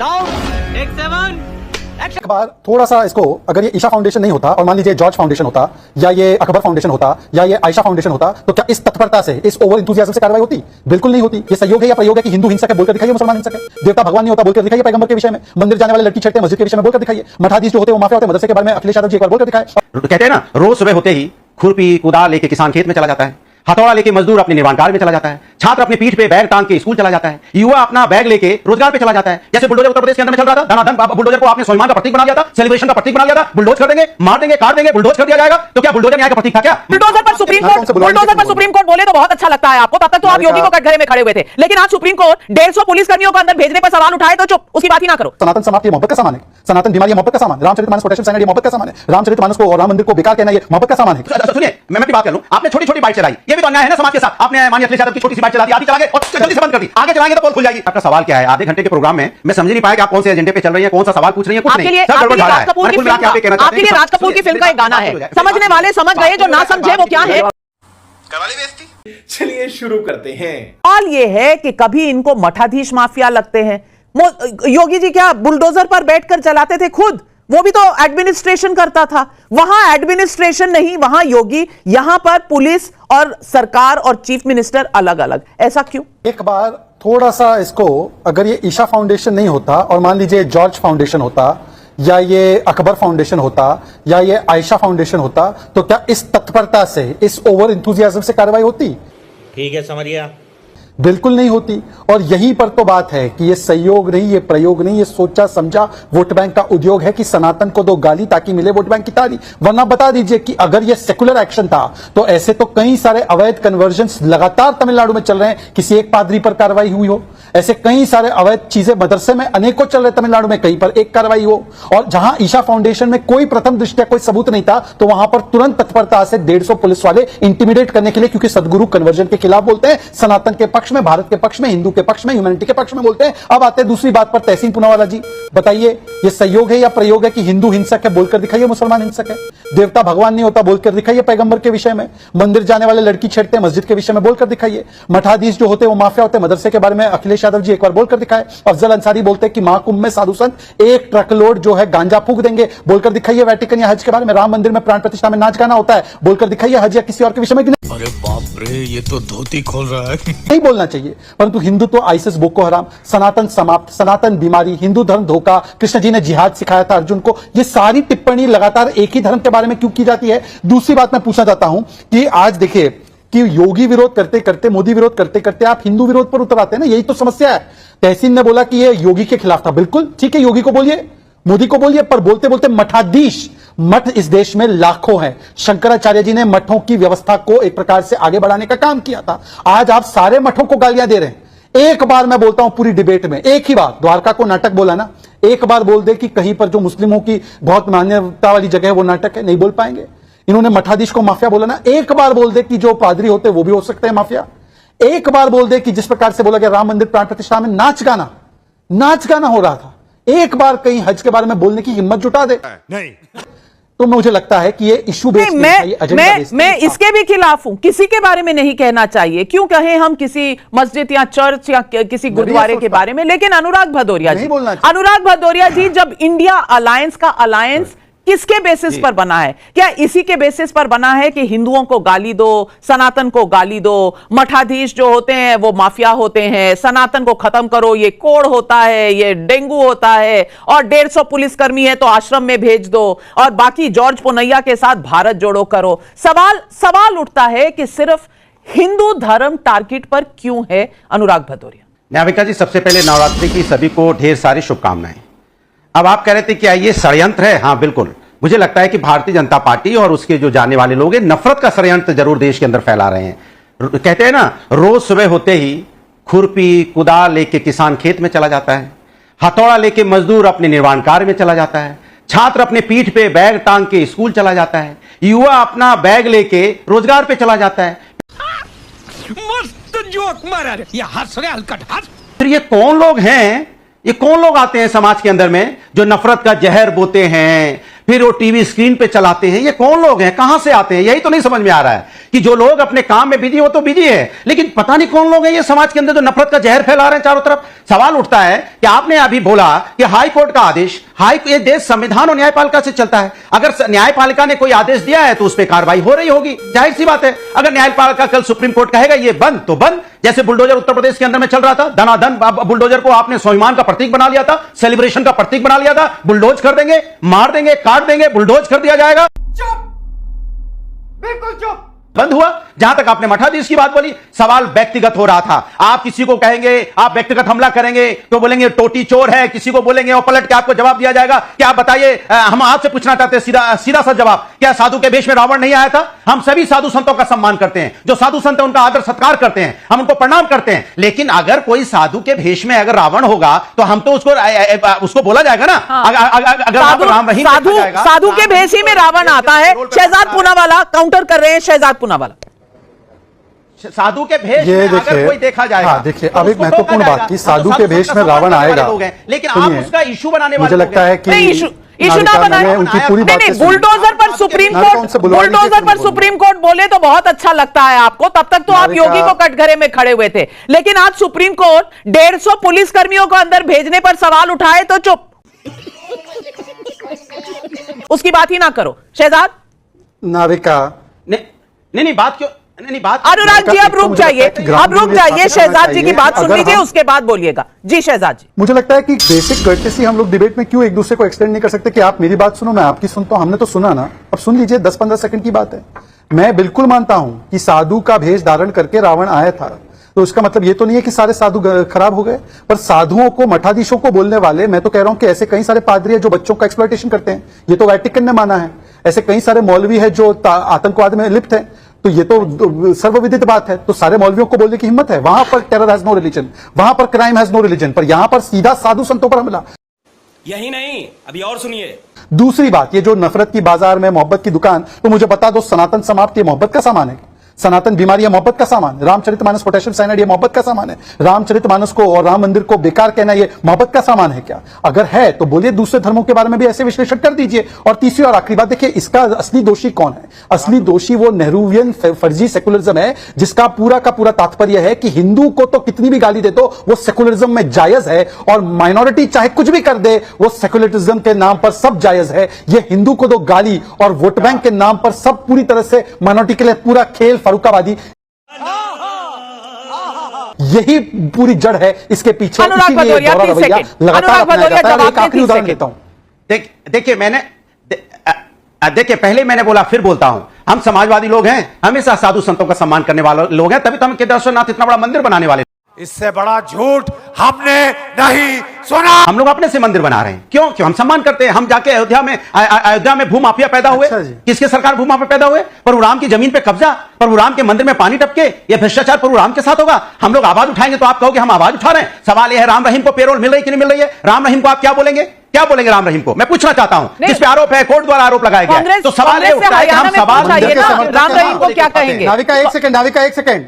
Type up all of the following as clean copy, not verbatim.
Sound take 7 एक बार थोड़ा सा इसको, अगर ये ईशा फाउंडेशन नहीं होता और मान लीजिए जॉर्ज फाउंडेशन होता या ये अकबर फाउंडेशन होता या ये आयशा फाउंडेशन होता, तो क्या इस तत्परता से, इस ओवर इंथुसियाज्म से कार्रवाई होती? बिल्कुल नहीं होती। ये सहयोग है या प्रयोग है कि हिंदू हिंसक है बोलकर दिखाइए, मुसलमान हिंसक है। देवता भगवान नहीं होता बोलकर दिखाइए पैगंबर के विषय में। मंदिर जाने वाले लड़की छेड़ते हैं मस्जिद के विषय में बोलकर दिखाइए। मठाधीश जो होते हैं वो माफिया होते हैं मदरसे के बारे में अखिलेश यादव जी एक बार बोलकर दिखाए। कहते हैं ना, रोज सुबह होते ही खुरपी कुदाल लेके किसान खेत में चला जाता है, हथौड़ा लेके मजदूर अपने निर्माण कार्य में चला जाता है, छात्र अपने पीठ पे बैग टांग के स्कूल चला जाता है, युवा अपना बैग लेके रोजगार पे चला जाता है। जैसे बुलडोजर उत्तर प्रदेश के अंदर में चल रहा था, धनाधन बुलडोजर को आपने स्वाभिमान का प्रतीक बना दिया था, सेलिब्रेशन का प्रतीक बना दिया था। बुलडोज कर देंगे, मार देंगे, काट देंगे, बुलडोज कर दिया जाएगा। तो क्या बुलडोजर न्याय का प्रतीक था क्या? बुलडोजर पर सुप्रीम कोर्ट बोले तो बहुत अच्छा लगता है आपको, तब तक तो आप योगी को कटघरे में खड़े हुए थे। लेकिन आज सुप्रीम कोर्ट 150 पुलिसकर्मियों को अंदर भेजने पर सवाल उठाए तो चुप, उसकी बात ही ना करो। सनातन समाप्ति मोहब्बत का सामान है, सनातन बीमारी मोहब्बत का सामान है, रामचरितमानस पोटेशियम साइनाइड मोहब्बत का सामान है, रामचरितमानस को और राम मंदिर को बेकार कहना ये मोहब्बत का सामान है। सुनिए, मैं भी बात कर लूं, आपने छोटी छोटी बाइक चलाई, ये भी तो अन्याय है ना समाज के साथ। आपने माननीय अखिलेश यादव की छोटी सी बाइक चला दी, आधी चला गए और जल्दी से बंद कर दी, आगे चलाएंगे तो पोल खुल जाएगी। आपका सवाल क्या है? आधे घंटे के प्रोग्राम में मैं समझ नहीं पाया कि आप कौन से एजेंडे पे चल रही हैं, कौन सा सवाल पूछ रही हैं, कुछ नहीं। सब गड़बड़ जा रहा है। आपके लिए राज कपूर की फिल्म का एक गाना है, समझने वाले समझ गए, जो ना समझे वो क्या है। चलिए शुरू करते हैं। सवाल ये है कि कभी इनको मठाधीश माफिया लगते हैं। योगी जी क्या बुलडोजर पर बैठकर चलाते थे खुद? वो भी तो एडमिनिस्ट्रेशन करता था। वहां एडमिनिस्ट्रेशन नहीं, वहां योगी, यहां पर पुलिस और सरकार और चीफ मिनिस्टर अलग अलग। ऐसा क्यों? एक बार थोड़ा सा इसको, अगर ये ईशा फाउंडेशन नहीं होता और मान लीजिए जॉर्ज फाउंडेशन होता या ये अकबर फाउंडेशन होता या ये आयशा फाउंडेशन होता, तो क्या इस तत्परता से, इस ओवर इंथुसियाज्म से कार्रवाई होती? ठीक है, समझ गया। बिल्कुल नहीं होती। और यहीं पर तो बात है कि ये सहयोग नहीं, ये प्रयोग नहीं, ये सोचा समझा वोट बैंक का उद्योग है कि सनातन को दो गाली ताकि मिले वोट बैंक की ताली। वरना बता दीजिए कि अगर ये सेकुलर एक्शन था तो ऐसे तो कई सारे अवैध कन्वर्जन्स लगातार तमिलनाडु में चल रहे हैं, किसी एक पादरी पर कार्रवाई हुई हो। ऐसे कई सारे अवैध चीजें मदरसे में अनेकों चल रहे तमिलनाडु में, कहीं पर एक कार्रवाई हो। और जहां ईशा फाउंडेशन में कोई प्रथम दृष्टया कोई सबूत नहीं था, तो वहां पर तुरंत तत्परता से 150 पुलिस वाले इंटिमिडेट करने के लिए, क्योंकि सदगुरु कन्वर्जन के खिलाफ बोलते हैं, सनातन के पक्ष में, भारत के पक्ष में, हिंदू के पक्ष में, ह्यूमैनिटी के पक्ष में बोलते हैं। अब आते हैं दूसरी बात पर। तहसीन पूनावाला जी बताइए, ये सहयोग है या प्रयोग है कि हिंदू हिंसक है बोलकर दिखाइए, मुसलमान हिंसक है। देवता भगवान नहीं होता बोलकर दिखाइए पैगंबर के विषय में। मंदिर जाने वाले लड़की छेड़ते हैं मस्जिद के विषय में बोलकर दिखाइए। मठाधीश जो होते हैं वो माफिया होते हैं मदरसे के बारे में अखिलेश यादव जी एक बार बोलकर दिखाए। अफजल अंसारी बोलते हैं कि महाकुंभ में साधु संत 1 ट्रक लोड जो है गांजा फूंक देंगे बोलकर दिखाइए। वेटिकन या हज के बारे में, राम मंदिर में प्राण प्रतिष्ठा में नाच गाना होता है बोलकर दिखाइए, हज या किसी और के विषय में। अरे बाप रे, ये तो धोती खोल रहा है। नहीं बोलना चाहिए, परंतु हिंदुत्व, आईसिस, बोको हराम, सनातन समाप्त, सनातन बीमारी, हिंदू धर्म धोखा, कृष्ण जी ने जिहाद सिखाया था अर्जुन को, ये सारी टिप्पणी लगातार एक ही धर्म के बारे में क्यों की जाती है? दूसरी बात मैं पूछना चाहता हूं कि आज देखिए कि योगी विरोध करते करते, मोदी विरोध करते करते आप हिंदू विरोध पर उतर आते हैं ना, यही तो समस्या है। तहसीन ने बोला कि ये योगी के खिलाफ था, बिल्कुल ठीक है, योगी को बोलिए, मोदी को बोलिए, पर बोलते बोलते मठाधीश, मठ इस देश में लाखों हैं। शंकराचार्य जी ने मठों की व्यवस्था को एक प्रकार से आगे बढ़ाने का काम किया था। आज आप सारे मठों को गालियां दे रहे हैं। एक बार मैं बोलता हूं पूरी डिबेट में, एक ही बात, द्वारका को नाटक बोला ना, एक बार बोल दे कि कहीं पर जो मुस्लिमों की बहुत मान्यता वाली जगह है वो नाटक है, नहीं बोल पाएंगे। इन्होंने मठाधीश को माफिया बोला ना, एक बार बोल दे कि जो पादरी होते वो भी हो सकते हैं माफिया। एक बार बोल दे कि जिस प्रकार से बोला गया राम मंदिर प्राण प्रतिष्ठा में नाच गाना हो रहा था, एक बार कहीं हज के बारे में बोलने की हिम्मत जुटा दे। नहीं तो मुझे लगता है कि ये इशू बेस्ड, मैं इसके भी खिलाफ हूं। किसी के बारे में नहीं कहना चाहिए, क्यों कहें हम किसी मस्जिद या चर्च या किसी गुरुद्वारे के बारे में। लेकिन अनुराग भदौरिया जी, जब इंडिया अलायंस का अलायंस किसके बेसिस पर बना है? क्या इसी के बेसिस पर बना है कि हिंदुओं को गाली दो, सनातन को गाली दो, मठाधीश जो होते हैं वो माफिया होते हैं, सनातन को खत्म करो, ये कोड़ होता है, ये डेंगू होता है, और 150 पुलिसकर्मी है तो आश्रम में भेज दो, और बाकी जॉर्ज पुनैया के साथ भारत जोड़ो करो। सवाल उठता है कि सिर्फ हिंदू धर्म टारगेट पर क्यों है? अनुराग भदौरिया। न्यायिका जी, सबसे पहले नवरात्रि की सभी को ढेर सारी शुभकामनाएं। अब आप कह रहे थे कि ये षड्यंत्र है। हाँ बिल्कुल, मुझे लगता है कि भारतीय जनता पार्टी और उसके जो जाने वाले लोग हैं, नफरत का षड्यंत्र जरूर देश के अंदर फैला रहे हैं। कहते हैं ना, रोज सुबह होते ही खुरपी कुदाल लेके किसान खेत में चला जाता है, हथौड़ा लेके मजदूर अपने निर्माण कार्य में चला जाता है, छात्र अपने पीठ पे बैग टांग के स्कूल चला जाता है, युवा अपना बैग लेके रोजगार पे चला जाता है। मस्त जोक मारा रे, ये हंस रहे हलकट हंस। फिर ये कौन लोग हैं? ये कौन लोग आते हैं समाज के अंदर में जो नफरत का जहर बोते हैं, फिर वो टीवी स्क्रीन पे चलाते हैं? ये कौन लोग हैं, कहां से आते हैं? यही तो नहीं समझ में आ रहा है। कि जो लोग अपने काम में बिजी हो तो बिजी है, लेकिन पता नहीं कौन लोग हैं ये समाज के अंदर जो नफरत का जहर फैला रहे हैं चारों तरफ। सवाल उठता है कि आपने अभी बोला कि हाई कोर्ट का आदेश, ये देश संविधान और न्यायपालिका से चलता है। अगर न्यायपालिका ने कोई आदेश दिया है तो उस पर कार्रवाई हो रही होगी, जाहिर सी बात है। अगर न्यायपालिका कल सुप्रीम कोर्ट कहेगा ये बंद तो बंद, जैसे बुलडोजर उत्तर प्रदेश के अंदर में चल रहा था, धनाधन बुलडोजर को आपने स्वाभिमान का प्रतीक बना लिया था, सेलिब्रेशन का प्रतीक बना लिया था, बुलडोज कर देंगे, मार देंगे, काट देंगे, बुलडोज कर दिया जाएगा। चुप, बिल्कुल चुप। बंद हुआ। जहां तक आपने मठाधीश की बात बोली, सवाल व्यक्तिगत हो रहा था। आप किसी को कहेंगे, आप व्यक्तिगत हमला करेंगे तो बोलेंगे टोटी चोर है, किसी को बोलेंगे और पलट के आपको जवाब दिया जाएगा। क्या आप बताइए, हम आपसे पूछना चाहते हैं सीधा सा जवाब, क्या साधु के भेष में रावण नहीं आया था? हम सभी साधु संतों का सम्मान करते हैं, जो साधु संत है उनका आदर सत्कार करते हैं, हम उनको प्रणाम करते हैं। लेकिन अगर कोई साधु के भेष में अगर रावण होगा तो हम तो उसको बोला जाएगा ना। अगर राम रहीम साधु के भेष ही में रावण आता है। शहजाद पूनावाला काउंटर कर रहे हैं, शहजाद पूनावाला। साधु के भेष ये में अगर कोई देखा जाएगा, हाँ, देखिए अब एक महत्वपूर्ण बात की साधु के भेष में रावण आएगा, लेकिन आप उसका इशू बनाने वाले मुझे लगता है कि इशू ना बनाए। उनकी पूरी बात नहीं, बुलडोजर पर सुप्रीम कोर्ट बोले तो बहुत अच्छा लगता है आपको, तब तक तो आप योगी को कटघरे में खड़े हुए थे। लेकिन आज सुप्रीम कोर्ट 150 पुलिस कर्मियों को अंदर भेजने पर सवाल उठाए तो चुप, उसकी बात ही ना करो। शहजाद नाविका नहीं बात क्यों नहीं बात अनुराग जी अब रुक जाइए, अब रुक जाइए, शहजाद जी की बात सुन लीजिए, उसके बाद बोलिएगा। जी शहजाद जी, मुझे लगता है कि बेसिक कर्टेसी हम लोग डिबेट में क्यों एक दूसरे को एक्सटेंड नहीं कर सकते कि आप मेरी बात सुनो, मैं आपकी सुनता हूं। हमने तो सुना ना, अब सुन लीजिए, 10-15 सेकंड की बात है। मैं बिल्कुल मानता हूं कि साधु का भेष धारण करके रावण आया था, तो उसका मतलब ये तो नहीं है कि सारे साधु खराब हो गए, पर साधुओं को, मठाधीशों को बोलने वाले, मैं तो कह रहा हूं कि ऐसे कई सारे पादरी है जो बच्चों का एक्सप्लॉयटेशन करते हैं, ये तो वैटिकन ने माना है। ऐसे कई सारे मौलवी है जो आतंकवाद में लिप्त है, तो ये तो सर्वविदित बात है। तो सारे मौलवियों को बोलने की हिम्मत है? वहां पर टेरर हैज नो रिलीजन, वहां पर क्राइम हैज नो रिलीजन, पर यहां पर सीधा साधु संतों पर हमला। यही नहीं, अभी और सुनिए। दूसरी बात, ये जो नफरत की बाजार में मोहब्बत की दुकान, तो मुझे बता दो, सनातन समाप्ति ये मोहब्बत का सामान है? सनातन बीमारी मोहब्बत का सामान? रामचरितमानस पोटेशियम साइनाइड ये मोहब्बत का सामान है? रामचरितमानस को और राम मंदिर को बेकार कहना ये मोहब्बत का सामान है क्या? अगर है तो बोलिए दूसरे धर्मों के बारे में भी ऐसे विश्लेषण कर दीजिए। और तीसरी और आखिरी बात, देखिए इसका असली दोषी कौन है? असली दोषी वो नेहरूवियन फर्जी सेकुलरिज्म है, जिसका पूरा का पूरा तात्पर्य है कि हिंदू को तो कितनी भी गाली दे दो वो सेकुलरिज्म में जायज है, और माइनॉरिटी चाहे कुछ भी कर दे वो सेकुलरिज्म के नाम पर सब जायज है। ये हिंदू को दो गाली और वोट बैंक के नाम पर सब पूरी तरह से माइनॉरिटी के लिए पूरा खेल फरुखाबादी, यही पूरी जड़ है इसके पीछे। अनुराग भदौरिया, लगातार अपनाया जाता है। एक आखिरी उदाहरण देता हूं। देखिए पहले मैंने बोला, फिर बोलता हूं, हम समाजवादी लोग हैं, हमेशा साधु संतों का सम्मान करने वाले लोग हैं, तभी तो हम केदारेश्वरनाथ इतना बड़ा मंदिर बनाने वाले। इससे बड़ा झूठ हमने नहीं सुना। हम लोग अपने से मंदिर बना रहे हैं, क्यों? हम सम्मान करते हैं। हम जाके अयोध्या में भूमाफिया पैदा हुए। किसके सरकार भूमाफिया पैदा हुए? प्रभु राम की जमीन पे कब्जा, प्रभु राम के मंदिर में पानी टपके, ये भ्रष्टाचार प्रभु राम के साथ होगा। हम लोग आवाज उठाएंगे तो आप कहोगे हम आवाज उठा रहे हैं। सवाल यह है, राम रहीम को पेरोल मिल रही कि नहीं मिल रही है? राम रहीम को आप क्या बोलेंगे? क्या बोलेंगे राम रहीम को? मैं पूछना चाहता हूं, जिस पे आरोप है, कोर्ट द्वारा आरोप लगाया गया, तो सवाल ये उठता है कि हम सवाल राम रहीम को क्या कहेंगे? नाविका एक सेकंड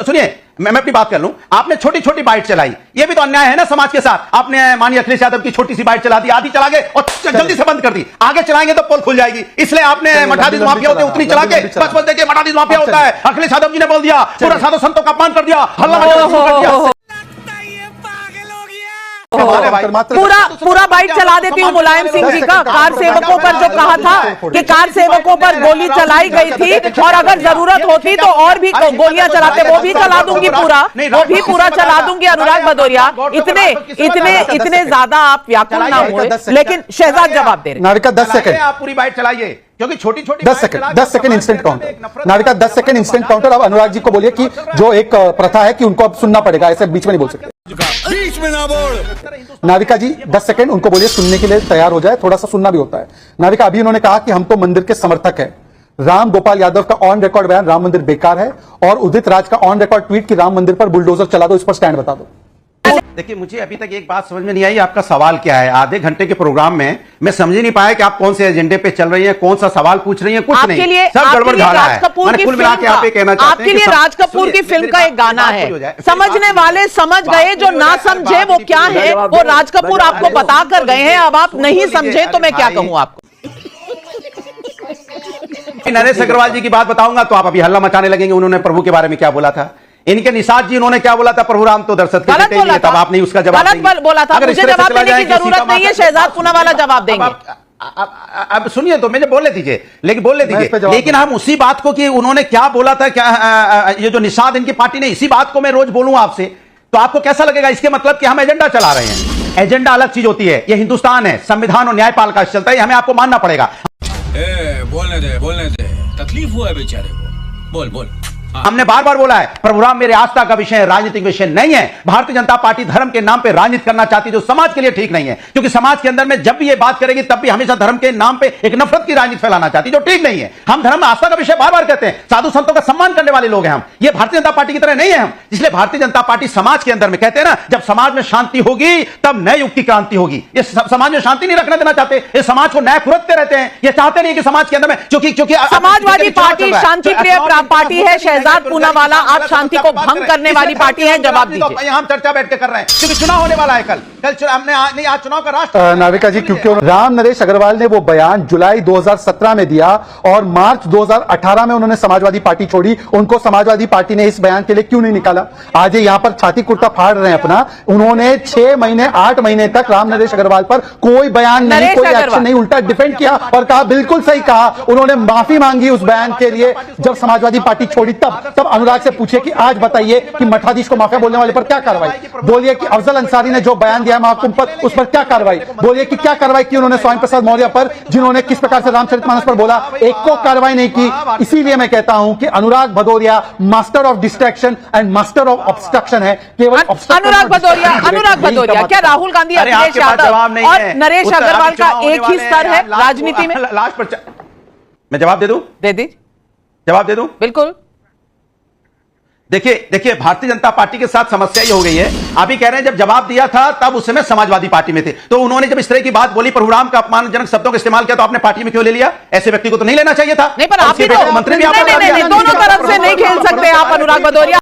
सुनिए, मैं अपनी बात कर लूं। आपने छोटी छोटी बाइट चलाई, ये भी तो अन्याय है ना समाज के साथ। आपने माननीय अखिलेश यादव की छोटी सी बाइट चला दी, आधी चला गए और जल्दी से बंद कर दी। आगे चलाएंगे तो पोल खुल जाएगी, इसलिए आपने मठाधीश माफिया होते उतनी चला के बस देखिए मठाधीश माफिया होता है। अखिलेश यादव जी ने बोल दिया, पूरा साधु संतों का अपमान कर दिया, हल्ला मचा दिया। पूरा बाइट चला देती हूँ मुलायम सिंह जी का। कार सेवकों पर जो कहा था कि कार सेवकों पर गोली चलाई गई थी और अगर जरूरत होती तो और भी गोलियां चलाते, वो भी चला दूंगी, वो भी पूरा चला दूंगी। अनुराग भदौरिया, इतने ज्यादा आप व्याकुल ना हुए, लेकिन शहजाद जवाब दे रहे। नाविका 10 सेकंड, आप पूरी बाइट चलाइए, क्योंकि छोटी छोटी 10 second instant counter. Navika 10 second instant counter. अब अनुराग जी को बोलिए कि जो एक प्रथा है कि उनको अब सुनना पड़ेगा, ऐसे बीच में नहीं बोल सकते। बीच में ना बोल। नाविका जी 10 सेकंड उनको बोलिए सुनने के लिए तैयार हो जाए, थोड़ा सा सुनना भी होता है। नाविका, अभी उन्होंने कहा कि हम तो मंदिर के समर्थक हैं। राम गोपाल यादव का ऑन रिकॉर्ड बयान राम मंदिर बेकार है, और उदित राज का ऑन रिकॉर्ड ट्वीट कि राम मंदिर पर बुलडोजर चला दो, इस पर स्टैंड बता दो। देखिए, मुझे अभी तक एक बात समझ में नहीं आई, आपका सवाल क्या है? आधे घंटे के प्रोग्राम में मैं समझ ही नहीं पाया कि आप कौन से एजेंडे पे चल रही हैं, कौन सा सवाल पूछ रही हैं। कुछ नहीं, सब गड़बड़ झाड़ा है। कुल मिला के आप ये कहना चाहते हैं आपके लिए राज कपूर की फिल्म का एक गाना है, समझने वाले समझ गए, जो ना समझे वो क्या है, वो राज कपूर आपको बता कर गए हैं। अब आप नहीं समझे तो मैं क्या कहूं आपको। नरेश अग्रवाल जी की बात बताऊंगा तो आप अभी हल्ला मचाने लगेंगे उन्होंने प्रभु के बारे में क्या बोला था। इनके निषाद जी उन्होंने क्या बोला था, प्रभु राम तो दरअसल गलत बोला था, तब आपने उसका जवाब गलत बोला था। मुझे जवाब देने की जरूरत नहीं है, शहजाद पूनावाला जवाब देंगे। अब सुनिए तो मुझे बोलने दीजिए, लेकिन बोलने दीजिए, लेकिन हम उसी बात को कि उन्होंने क्या बोला था, क्या ये जो निषाद इनकी पार्टी ने, इसी बात को मैं रोज बोलूं आपसे तो आपको कैसा लगेगा? इसके मतलब कि हम एजेंडा चला रहे हैं। एजेंडा अलग चीज होती है, ये हिंदुस्तान है, संविधान और न्यायपालिका से चलता है, हमें आपको मानना पड़ेगा। बोलने दे, तकलीफ हुआ है बेचारे को, बोल बोल। हमने बार बार बोला है, प्रभु राम मेरे आस्था का विषय है, राजनीतिक विषय नहीं है। भारतीय जनता पार्टी धर्म के नाम पे राजनीति करना चाहती है, जो समाज के लिए ठीक नहीं है, क्योंकि समाज के अंदर में जब भी ये बात करेगी तब भी हमेशा धर्म के नाम पे एक नफरत की राजनीति फैलाना चाहती है, जो ठीक नहीं है। हम धर्म आस्था का विषय बार बार कहते हैं, साधु संतों का सम्मान करने वाले लोग हैं हम, ये भारतीय जनता पार्टी की तरह नहीं है हम। इसलिए भारतीय जनता पार्टी समाज के अंदर में कहते हैं ना, जब समाज में शांति होगी तब नए युग की क्रांति होगी। ये समाज में शांति नहीं रखने देना चाहते, ये समाज को न्याय फुरकते रहते हैं, ये चाहते नहीं कि समाज के अंदर में, क्योंकि समाजवादी पार्टी शांति प्रिय पार्टी है। शहजाद पूनावाला, आप शांति को भंग करने वाली पार्टी है, जवाब दीजिए। हम चर्चा बैठ के कर रहे हैं क्योंकि चुनाव होने वाला है कल हमने नहीं आज चुनाव का राष्ट्र नाविका जी, क्योंकि राम नरेश अग्रवाल ने वो बयान जुलाई 2017 में दिया और मार्च 2018 में उन्होंने समाजवादी पार्टी छोड़ी। उनको समाजवादी पार्टी ने इस बयान के लिए क्यों नहीं निकाला? आज ये यहां पर छाती कुर्ता फाड़ रहे हैं अपना। उन्होंने 6 महीने 8 महीने तक राम नरेश अग्रवाल पर कोई बयान नहीं, कोई एक्शन नहीं, उल्टा डिफेंड किया और कहा बिल्कुल सही कहा। उन्होंने माफी मांगी उस बयान के लिए जब समाजवादी पार्टी छोड़ी। तब अनुराग से पूछे कि आज बताइए कि मठाधीश को माफिया बोलने वाले पर क्या कार्रवाई, बोलिए कि अफजल अंसारी ने जो बयान दिया महाकुंभ पर उस पर क्या कार्रवाई, बोलिए कि क्या कार्रवाई की उन्होंने स्वामी प्रसाद मौर्य पर, जिन्होंने किस प्रकार से रामचरितमानस पर बोला, एक को कार्रवाई नहीं की। इसीलिए मैं कहता हूं कि Anurag Bhadauria master of distraction and master of obstruction है। केवल अनुराग भदौरिया क्या राहुल गांधी, अखिलेश यादव और नरेश अग्रवाल का एक ही स्तर है राजनीति में? लास्ट पर मैं जवाब दे दूं? दे दी, जवाब दे दूं? बिल्कुल। देखिए भारतीय जनता पार्टी के साथ समस्या ये हो गई है, अभी कह रहे हैं जब जवाब दिया था तब उस समय समाजवादी पार्टी में थे, तो उन्होंने जब इस तरह की बात बोली, प्रभु राम का अपमानजनक शब्दों का इस्तेमाल किया, तो आपने पार्टी में क्यों ले लिया? ऐसे व्यक्ति को तो नहीं लेना चाहिए था। नहीं, पर आप भी तो मंत्री भी दोनों तरफ से नहीं खेल सकते आप अनुराग भदौरिया।